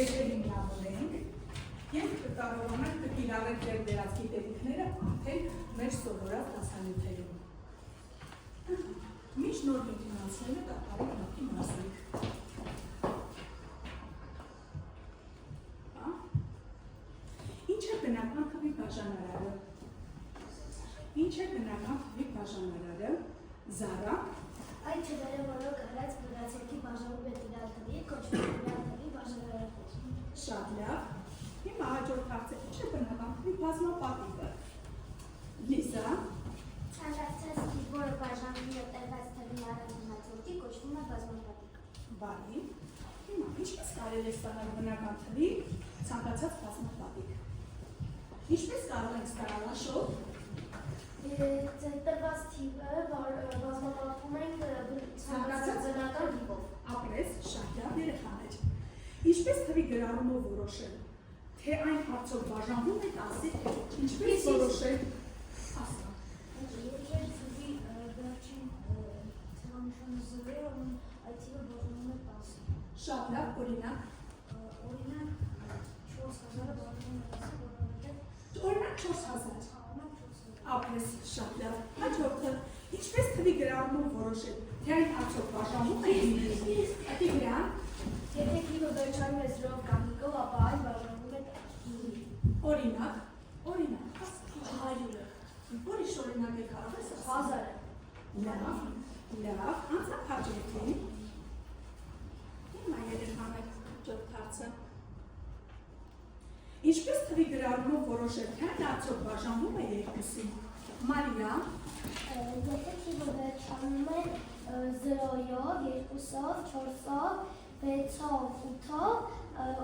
եթե հիմնավորենք և կարողանանք կիրառել ձեր դերած գիտելիքները արդեն մեր սովորած դասանյութերում։ Միշտ նոր ինքնացնելը կատարի մոտի մասնիկ։ Ինչ է բնական թվի բաժանարարը։ Ինչ է բնական թվի բաժանարարը։ Զարա։ Այդ թվերը, որոնք առած բնացյալի բաժանում է տվյալ թվի, կոչվում է տվյալ թվի բաժանարարներ։ Շատ լավ։ Հիմա հաջորդ հարցը ինչ է բնական թվի բազմապատիկը։ Լիզա։ Ցանկացած թիվ, որը բաժանվում է տրված թվի առանձնացորդի, կոչվում է բազմապատիկ։ Բարի։ Հիմա ինչպես կարելի է ստանալ բնական թվի ցանկացած բազմապատիկ։ Ինչպես կարող ենք ստանալ Աշոտ։ Տրված թիվը բազմապատկում ենք ցանկացած բնական թիվով։ Ապրես, շատ լավ երեխաներ։ Ինչպես թվի գրառումով որոշել, թե այն արդյոք բաժանվում է 10-ի, ինչպես որոշել։ Ասա։ Եթե թվի վերջին ցանկանշանը 0 է, այդ թիվը բաժանվում է 10-ի։ Շատ լավ, օրինակ։ Օրինակ 4000-ը բաժանվում է 10-ի, որովհետև Օրինակ 4000։ Ապրես, շատ լավ։ Հաջորդը, ինչպես թվի գրառումով որոշել, թե այն արդյոք բաժանվում է 5-ի, այդի գրան։ Եթե թիվը վերջանում է 0-ով կամ 5-ով, ապա այն բաժանվում է 5-ի։ Օրինակ, 100-ը։ Որիշ օրինակ է կարող ես 1000-ը։ Լավ, անցանք հաջորդին։ Հիմա երեխաներ հաջորդ հարցը։ Ինչպես թվի գրառումով որոշել, թե այն արդյոք բաժանվում է 2-ի։ Մարիա։ Եթե թիվը վերջանում է 0-ով, 2-ով, 4-ով, 6-ով, 8-ով,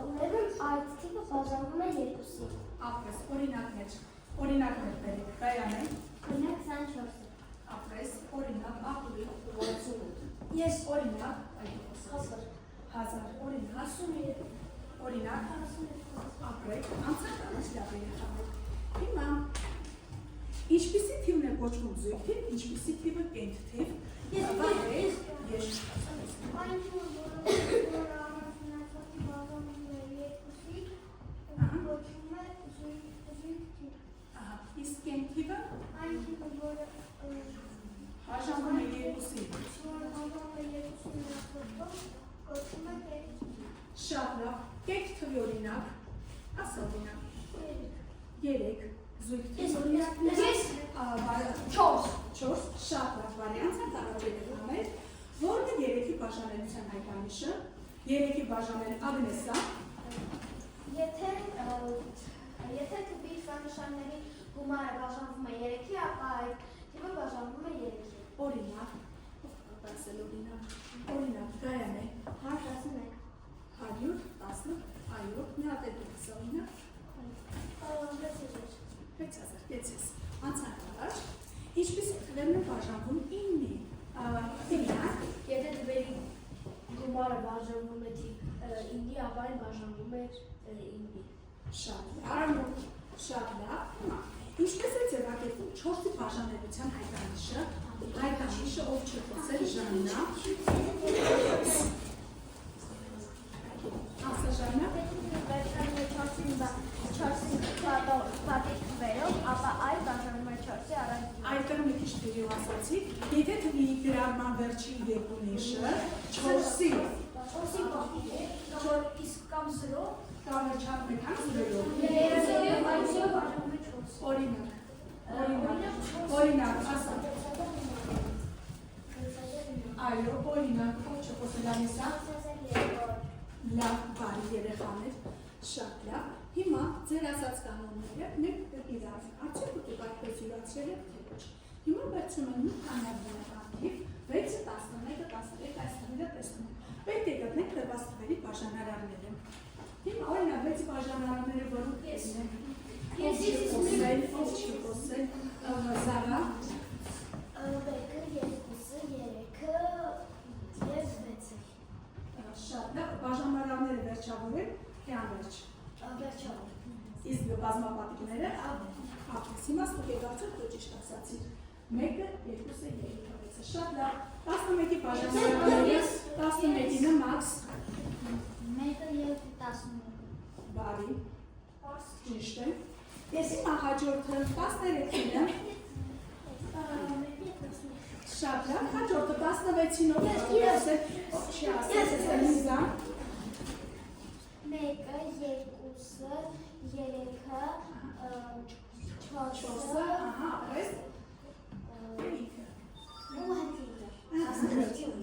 ուրեմն այդ թիվը բաժանվում է 2-ի։ Ապրես, օրինակներ բերեք, Կայանե։ Օրինակ 24-ը։ Ապրես, օրինակ, աղուլի, 88։ Ես Օրինակ, 1000, օրինակ, 52, օրինակ, 42, ապրեք, անցանք առաջ լավ երեխաներ։ Հիմա, ինչպիսի թիվն է կոչվում զույգ թիվ, ինչպիսի թիվը կենթ թիվ։ Ես Այն թիվը, որը առանձնացորդի բաժանվում է 2-ի, կոչվում է զույգ թիվ։ Իսկ կենթ թիվը Այն թիվը, որը բաժանվում է 2-ի։ բաժանվում է 2-ի նախորդով, կոչվում է կենթ թիվ։ Շատ լավ, կենթ թվի օրինակ, ասա օրինակ, 3, զույգ թիվ օրինակ, 4, շատ լավ վարիանտ է կարող երեխաներ, որն է 3-ի բաժանելիության հայտանիշը, 3-ի բաժանել Ագնեսա։ Եթե թվի իշխաննշանների գումարը բաժանվում է 3-ի, ապա այդ թիվը բաժանվում է 3-ի։ Օրինակ, ասել օրինակ, Գայանե, 111, 110, այո, մի հատ է դուք ասա օրինակ, 6000, անցանք առաջ, ինչպես է թվերն է բաժանվում 9-ի, Եթե թվերի գումարը բաժանվում է 9-ի, ապա այն բաժանվում է 9-ի։ շատ լավ, ինչպես է ձևակերպում 4-ի բաժանելիության հայտանիշը ով չէ խոսել Ժաննա։ Ասա Ժաննա։ Վերջանում է 4-ի պատիկ թվերով, ապա այն բաժանում է 4-ի առանձին։ Այդտեղ մի քիչ դերիով ասացի, եթե թվի գրառման վերջին երկու նիշը 4-ի պատիկ է, իսկ կամ 0, կամ չափ մեկ անձրելով։ Օրինակ, ասա։ Այո, օրինակ, ով չէ խոսել Անիսա։ Լավ, բարի երեխաներ, շատ լավ։ Հիմա ձեր ասած կանոնները մենք կիրառենք։ Արդյոք դուք այդպես յուրացրել եք թե ոչ։ Հիմա վերցնում ենք մի քանի բնականթիվ, 6-ը, 11-ը, 13-ը, այս թվերը տեսնում ենք։ Պետք է գտնենք տրված թվերի բաժանարարները։ Հիմա օրինակ 6-ի բաժանարարները որոնք տեսնենք։ Ով չի խոսել, Զարա։ 1-ը, 2-ը, 3-ը և 6-ը։ Շատ լավ, բաժանարարները վերջավորել, թե անվերջ։ Վերջավոր։ Իսկ բազմապատիկները ապրես։ Հիմա ստուք եք արդյոք դու ճիշտ ասացիր։ 1-ը, 2-ը, 3-ը, 6-ը։ Շատ լավ։ 11-ի բաժանարարները, 11-ը մաքս։ 1-ը և 19-ը։ բարի, ճիշտ է, ես հիմա հաջորդը 13-ին եմ, շատ լավ, հաջորդը 16-ինով ասել, չի ասել, Լիզա, 1, 2, 3, 4, ահա, ապրես,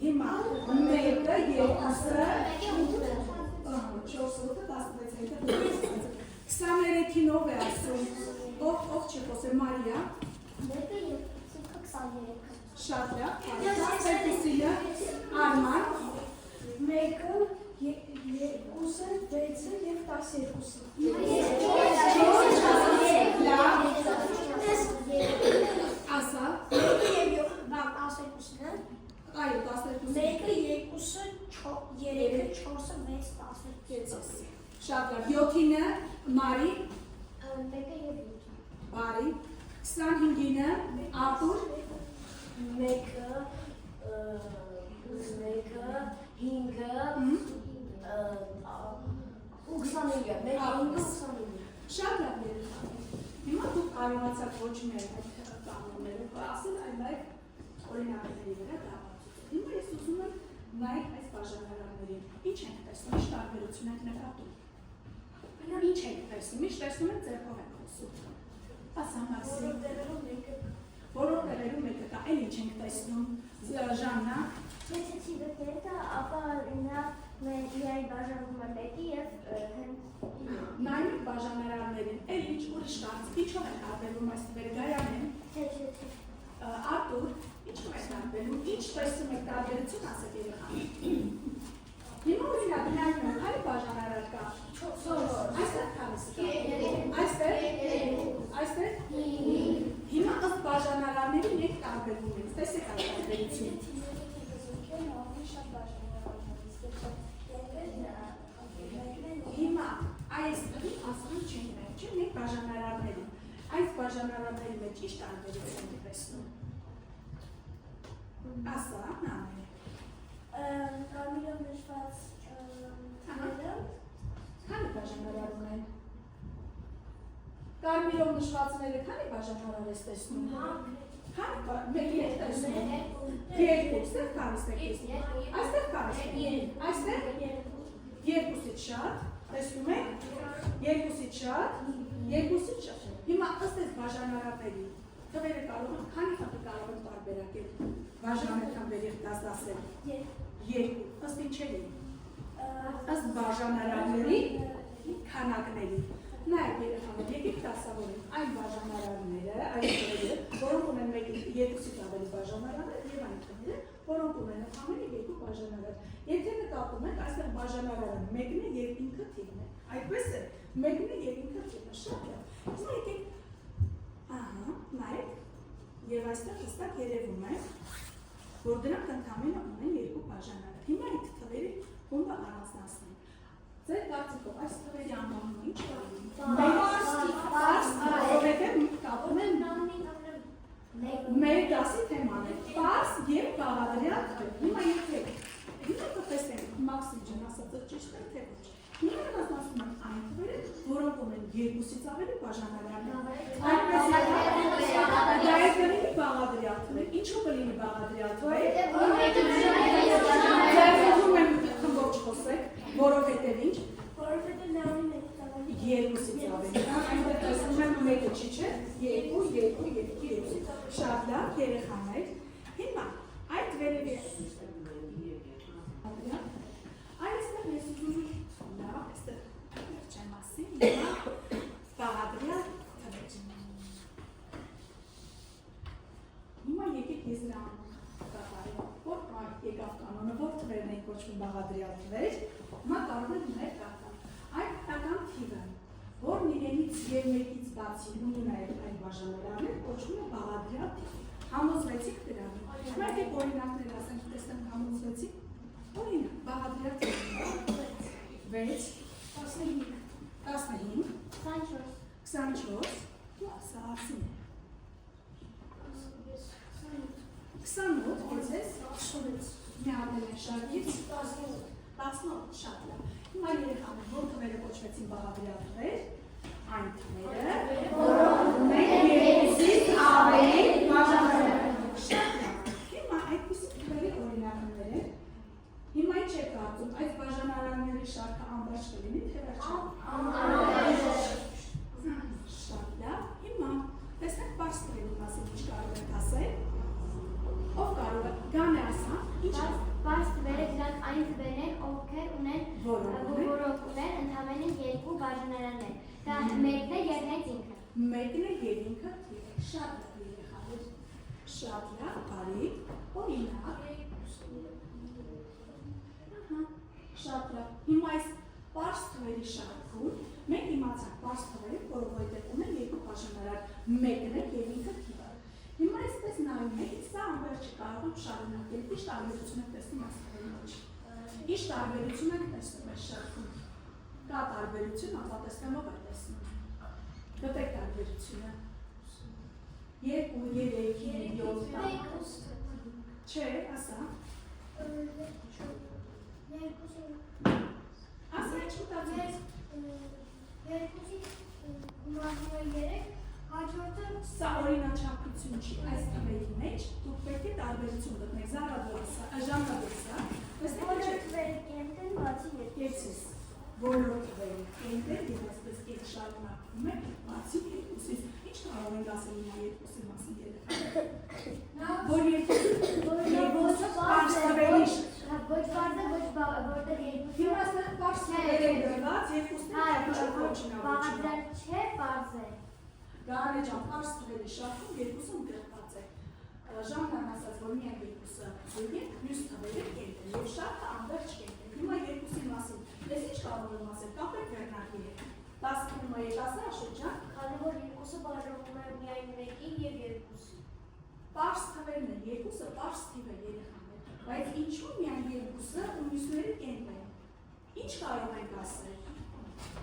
հիմա 1, 2, 4, 4, 16-ը 16 23-ինով է ասում, ով չի խոսել, Մարիա, 1, 2, 23, շատ լավ, 12-ը, Արման, 1, 2, 6 և 12 ասա, այո, 12, շատ լավ, 7-ինը, Մարի, բարի, 25-ինը, Արտուր, 1, շատ լավ երեխա, հիմա դուք կարողացաք ոչ մեր այդ կանոնները ասել, այլ օրինակների վրա դավացություն։ Հիմա ես ուզում եմ նայեք այս բաժանարարներին, ինչ ենք տեսնում, ինչ տարբերություն ենք նկատում։ Ինչ ենք տեսնում, ինչ տեսնում ենք ձեռքով ենք խոսում։ Ասա Մաքսիմ, որով տեղերում եկը կա, էլ ինչ ենք տեսնում, Ժաննա։ ապա նա իրար բաժանում է մեկի և Նայում բաժանարարներին, էլ ինչ ուրիշ կարծ, ինչով են տարբերվում այս թվերը Գայանեն, Արտուր, ինչով են տարբերվում, ինչ տեսնում եք տարբերություն ասեք երեխան։ Հիմա օրինակ նայում եմ, քանի բաժանարար կա, այստեղ քանիսը կա, այստեղ, հիմա ըստ բաժանարարների մեկ տարբերվում ենք, տեսեք այս տարբերություն։ Հիմա այս ասում չենք մենք, չէ՞ մենք բաժանարարներին, այս բաժանարարների մեջ ինչ տարբերություն եք տեսնում։ Ասա, նամեր։ Կարմիրով նշված Քանի բաժանարար ունեն։ Կարմիրով նշվածները քանի բաժանարար ես տեսնում։ Մեկի եք տեսնում։ Երկու, ստեղ կարիս եք տեսնում։ Այստեղ կարիս եք։ Այստեղ երկուսից շատ, տեսնում եք, երկուսից շատ։ Հիմա ըստ այս բաժանարարների թվերը կարող են, քանի խմբի կարող են տարբերակել բաժանարարների 10-10-ը։ Երկու, ըստ ինչերի։ Ըստ բաժանարարների քանակների։ Նայեք երեխաներ, եկեք դասավորենք այն բաժանարարները, այն թվերը, որոնք ունեն երկուսից ավելի բաժանարարներ եւ այն թվերը, որոնք ունեն ամենը երկու բաժանարար։ Եթե նկատում եք, այստեղ բաժանարարը մեկն է եւ ինքը թիվն է։ Այդպես է, մեկն է եւ ինքը թիվն է, շատ լավ։ Հիմա եկեք, ահա, նայեք, եւ այստեղ հստակ երևում է, որ դրանք ընդամենը ունեն երկու բաժանարար։ Հիմա այդ թվերի խումբը առանձնացնենք։ Ձեր կարծիքով այս թվերի անվանումը ինչ կարգի։ Որովհետև կապում են մեր դասի թեման է։ Պարզ և բաղադրյալ թվեր։ Հիմա եկեք։ Հիմա կտեսնենք Մաքսիմ ջան ասածը ճիշտ է թե ոչ։ Հիմա առանձնացնում ենք այն թվերը, որոնք ունեն երկուսից ավելի բաժանարարներ։ Այդպես բաղադրյալ թվեր։ Ինչու կլինի բաղադրյալ թվեր։ Ձերվում եմ խմբով չխոսեք, որովհետև ինչ։ որովհետև նա ունի մեկ Երկուսից ավելի, այնտեղ տեսնում եմ մեկը չի չէ, երկու, շատ լավ, երեխաներ, հիմա այդ վերևի այստեղ ես ուզում լավ, այստեղ չեմ ասի, հիմա բաղադրյալ թվեր հիմա եկեք ես նրա կատարեմ, որ եկավ կանոնը, որ թվերն են կոչվում բաղադրյալ թվեր, հիմա կարող են մեր կատալ այդ կտական թիվը, որն իրենից և մեկից բացի ունի նաև այդ բաժանարարներ, կոչվում է բաղադրյալ թիվ։ Համոզվեցիք դրանում։ Հիմա եկեք օրինակներ ասենք, տեսնենք համոզվեցիք։ Օրինակ, բաղադրյալ թիվ 6, 15, 24, ու ասա ասին է։ 28, կեցես, մի առնել են շարքից, 18, շատ լավ։ Հիմա երեխաներ, որ թվերը կոչվեցին բաղադրյալ թվեր, այն թվերը, որոնք ունեն երկուսից ավելի բաժանարար։ Շատ լավ։ Հիմա այդպիսի թվերի օրինակներ են։ Հիմա ինչ եք կարծում, այդ բաժանարանների շարքը անվերջ կլինի, թե վերջին։ Շատ լավ։ Հիմա տեսնեք պարզ թվերի մասին ինչ կարող եք ասել։ Ով կարող է գանը ասա, ինչ է։ Պարզ թվերը դրանք այն թվերն են, ովքեր ունեն որոնք ունեն ընդամենը երկու բաժանարաններ։ Դա մեկն է եւ հենց ինքը։ Մեկն է եւ ինքը շատ լավ երեխաներ։ Շատ լավ, բարի։ Օրինակ։ Շատ լավ։ Հիմա այս պարզ թվերի շարքում մենք իմացանք պարզ թվերը, որովհետեւ ունեն երկու բաժանարար, մեկն է եւ ինքը թիվը։ Հիմա այսպես նայում եք, սա անվերջ կարող եմ շարունակել, ինչ տարբերություն եք տեսնում այս թվերի մեջ։ Ինչ տարբերություն եք տեսնում այս շարքում։ Կա տարբերություն, ապա տեսնելով եք տեսնում։ Գտեք տարբերությունը։ 2, 3, 7, չէ, ասա։ Ասա ինչ ուտածում ես։ Սա օրինաչափություն չի, այս թվերի մեջ դուք պետք է տարբերություն գտնեք, Զարա դուրսա, Ժաննա դուրսա, տեսնեք ինչ է։ Կեցիս, բոլոր թվերի կենտեր և այսպես կետ շարունակվում է, բացի երկուսից, ինչ կարող ենք ասել հիմա երկուսի մասին երեխաները։ Որ երկուսը պարզ թվերի Ոչ պարզը, ոչ որտեղ երկուսը։ Հիմա ասել պարզ թվերի գրված, երկուսն է բաղադրյալ չէ, պարզ է։ Գարե ջան, պարզ թվերի շարքում երկուսը ընդգրկված է։ Ժաննան ասաց, որ միայն երկուսը զույգ է, մյուս թվերը կենտ է, և շարքը անվերջ կենտ է։ Հիմա երկուսի մասին, ես ինչ կարող եմ ասել, կապեք վերնակի է։ 10 հիմա եկասը Աշոտ ջան։ Քանի որ երկուսը բաժանվում է միայն մեկին և երկուսին։ Պարզ թվերն են, երկուսը պարզ թիվ է երեխաներ, բայց ինչու միայն երկուսը ու մյուսները կենտ են։ Ինչ կարող ենք ասել։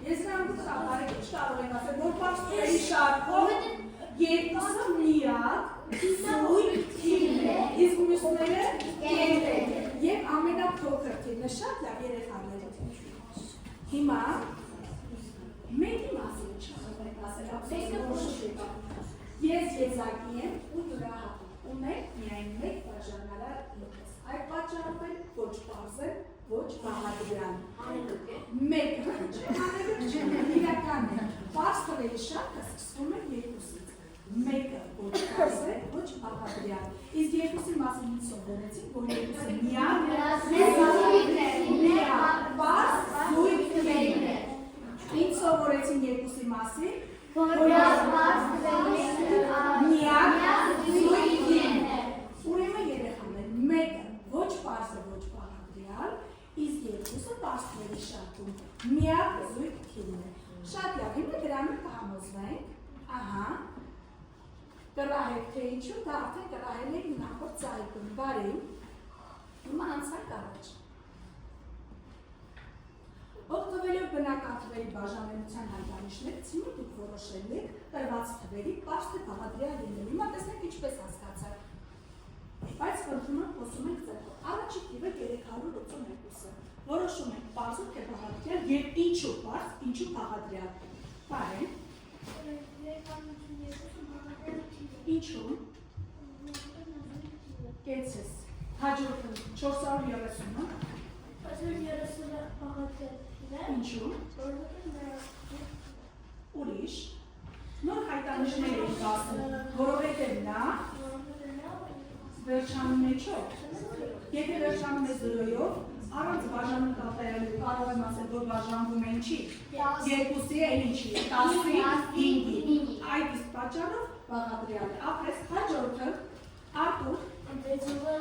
Ես նրան կտավարեք, ինչ կարող ենք ասել, որ պարզ թվերի շարքով երկուսը միակ զույգ թիվն է, իսկ մյուսները կենտ են և ամենափոքր թիվն է, շատ լավ երեխաներ։ Հիմա մեկի մասին չկարող ենք ասել, ես եզակի եմ ու յուրահատուկ, ունենք միայն մեկ բաժանարար ինքս, այդ պատճառով են ոչ պարզ են, ոչ բաղադրյալ։ Մեկը իրական է, պարզ թվերի շարքը սկսվում է երկուսից, մեկը ոչ պարզ է, ոչ բաղադրյալ, իսկ երկուսի մասին ինչ սովորեցինք, որ երկուսը միակ պարզ զույգ թվերն է։ Ինչ սովորեցին երկուսի մասին, որ միակ զույգ թիվն է։ Ուրեմն երեխաներ, մեկը ոչ պարզ է, ոչ բաղադրյալ, իսկ երկուսը պարզ թվերի շարքում միակ զույգ թիվն է։ Շատ լավ, հիմա դրանով կհամոզվենք, ահա, կռահեք թե ինչու, դա արդեն կռահել ենք նախորդ ծայրքում, բարի, հիմա անցանք առաջ։ Օգտվելով բնական թվերի բաժանելիության հայտանիշներից, հիմա դուք որոշել եք տրված թվերի պարզ թե բաղադրյալ լինել։ Հիմա տեսնենք ինչպես հասկացաք։ Բայց խնդրում եմ խոսում ենք ձեռքով։ Առաջի թիվը 382-ը։ Որոշում ենք պարզ թե բաղադրյալ և ինչու պարզ, ինչու բաղադրյալ։ Բարեն։ Ինչու։ Կեցես։ Հաջորդը 430-ը։ 430-ը բաղադրյալ Ինչու։ Ուրիշ։ Նոր հայտանիշներ ենք ասում, որովհետև նա վերջանում է 4։ Եթե վերջանում է 0-ով, առանց բաժանում կատարելու կարող եմ ասել, որ բաժանվում են չի։ Երկուսի է ինչի, 10-ի, 5-ի։ Այդ իսկ պատճառով բաղադրյալ է։ Ապրես հաջորդը, Արտուր, 303-ը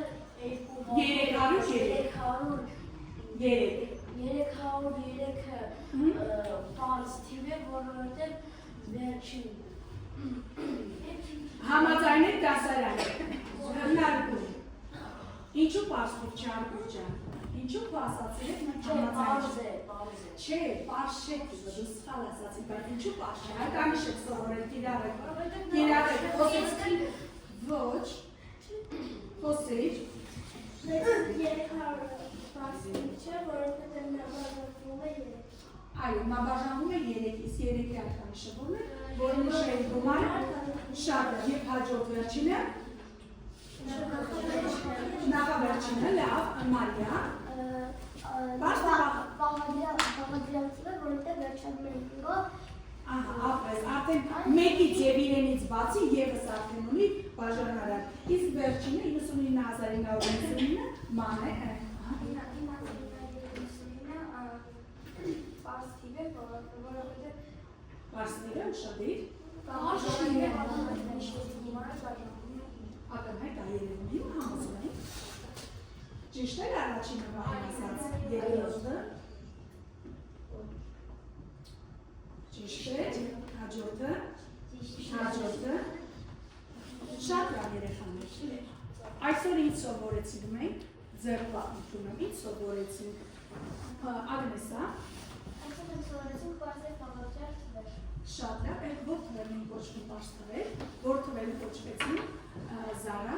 պարզ թիվ է, որովհետև վերջին։ Համաձայն եք դասարան։ Հնարքում։ Ինչու պարզ թիվ չի Արտուր ջան։ Ինչու քո ասացել եք մենք համաձայն։ Չէ, պարզ չէ թիվը, դու սխալ ասացի, բայց ինչու պարզ չէ։ Հայտանիշ եք սովորել կիրառեք։ Ոչ։ Խոսիր։ Բարձրիկ չէ, որովհետև նա բաժանվում է 3։ Այո, նա բաժանվում է 3-ից, 3-ի արտանիշը ո՞րն է, որ նշել գումարը շատ է, եւ հաջորդ վերջինը նախավերջինը, լավ, Մարիա, Բաղադրյալցում է, որովհետև վերջանում է 5-ով։ ահա, ապրես, արդեն մեկից եւ իրենից բացի եւս արդեն ունի բաժանարան, իսկ վերջինը 99,999 ման է, Պարսնիրը ուշադիր, ակնհայտ այերևում եմ համոզում եմ, ճիշտ էր առաջինը բան ասած երրորդը, ճիշտ էր, հաջորդը, շատ լավ երեխաներ, այսօր ինչ սովորեցինք մենք, ձեր պատմությունը, ինչ սովորեցինք, Ագնեսա, շատ լավ, այդ որ թվերն են կոչվում պարս թվեր, որ թվերը կոչվեցին Զարա,